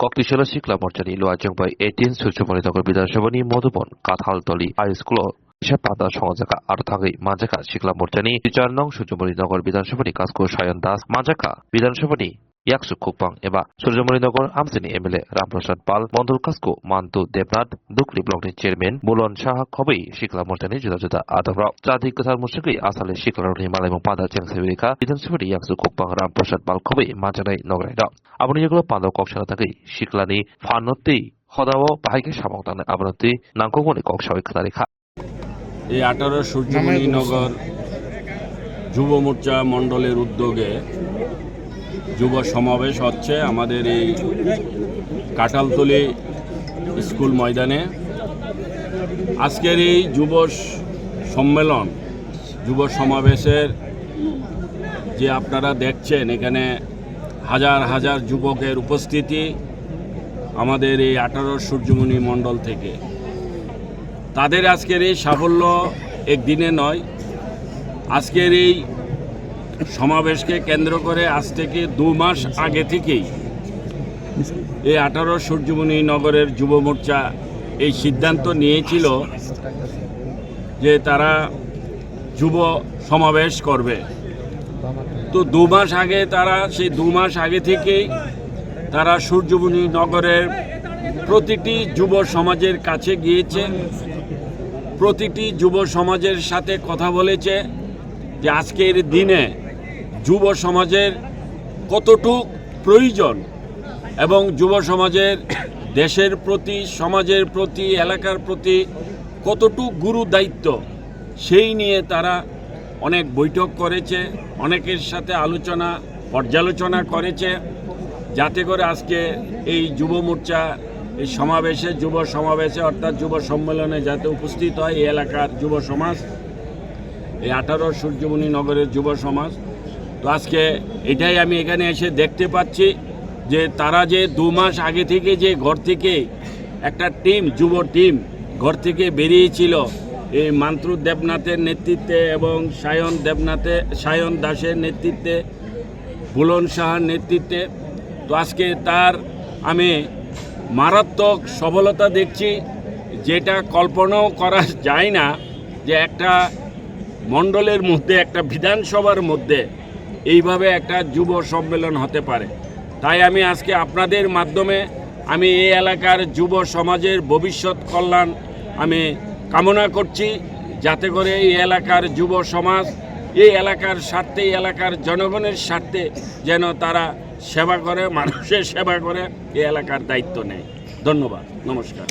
কক্টিশালা শিকলা মর্চানি লোয়াজংবাই 18 সুচমনিনगर বিধানসভাनि Madhuban काथालतली high स्कुलाव पाता संजाखा आरो थागै माजाखा शिकला मोर्चानि 4 नं सुचमनिनगर विधानसभानि कास्को सायन दास माजाखा विधानसभानि याकसु खुकबां एबा सूर्यमणिनगर आमसिनि एमएलए रामप्रसाद पाल मण्डल कास्को मान्तु देबनाथ दुकली ब्लकनि चेयरमेन बुलन साहा खबै शिकला मोर्चानि जुदा जुदा आदाफ्राव जाति गोथार मुसुगै आसाले शिकलानि मालायमं पादा चेंसेबिरिखा विधानसभानि याकसु खुकबां रामप्रसाद पाल खबै माजानाय नगरायदा आबनि जेगुलो पादा कक्सना थागै शिकलानि फाननति हदाओ बाहायके सामंताने आबनति नांगौमनि कक्सावै खोनारेखा এই 18 সূর্যমণিনগর যুব মোর্চা মণ্ডলের উদ্যোগে যুব সমাবেশ হচ্ছে আমাদের এই কাঁঠালতলী স্কুল ময়দানে। আজকের এই যুব সম্মেলন যুব সমাবেশের যে আপনারা দেখছেন এখানে হাজার হাজার যুবকের উপস্থিতি আমাদের এই 18 সূর্যমণি মণ্ডল থেকে। তাদের আজকের এই সাফল্য একদিনে নয়, আজকের এই সমাবেশকে কেন্দ্র করে আজ থেকে 2 মাস আগে থেকেই এই 18 সূর্যমণি নগরের যুব মোর্চা এই সিদ্ধান্ত নিয়েছিল যে তারা যুব সমাবেশ করবে। তো 2 মাস আগে তারা সেই 2 মাস আগে থেকেই তারা সূর্যমণি নগরের প্রতিটি যুব সমাজের কাছে গিয়েছে, প্রতিটি যুব সমাজের সাথে কথা বলেছে যে আজকের দিনে যুব সমাজের কতটুক প্রয়োজন এবং যুব সমাজের দেশের প্রতি, সমাজের প্রতি, এলাকার প্রতি কতটুক গুরু দায়িত্ব, সেই নিয়ে তারা অনেক বৈঠক করেছে, অনেকের সাথে আলোচনা পর্যালোচনা করেছে, যাতে করে আজকে এই যুব মোর্চা এই সমাবেশে, যুব সমাবেশে অর্থাৎ যুব সম্মেলনে যাতে উপস্থিত হয় এই এলাকার যুব সমাজ, এই 18 সূর্যমণি নগরের যুব সমাজ। তো আজকে এটাই আমি এখানে এসে দেখতে পাচ্ছি যে তারা যে 2 মাস আগে থেকে যে ঘর থেকে একটা টিম, যুব টিম ঘর থেকে বেরিয়েছিল এই মান্ত্রু দেবনাথের নেতৃত্বে এবং সায়ন দাসের নেতৃত্বে, বুলন সাহার নেতৃত্বে। তো আজকে তার আমি মারাত্মক সফলতা দেখছি, যেটা কল্পনাও করা যায় না যে একটা মণ্ডলের মধ্যে, একটা বিধানসভার মধ্যে এইভাবে একটা যুব সম্মেলন হতে পারে। তাই আমি আজকে আপনাদের মাধ্যমে আমি এই এলাকার যুব সমাজের ভবিষ্যৎ কল্যাণ আমি কামনা করছি, যাতে করে এই এলাকার যুব সমাজ এই এলাকার স্বার্থে, এই এলাকার জনগণের স্বার্থে যেন তারা সেবা করে, মানুষের সেবা করে, এই এলাকার দায়িত্ব নেয়। ধন্যবাদ, নমস্কার।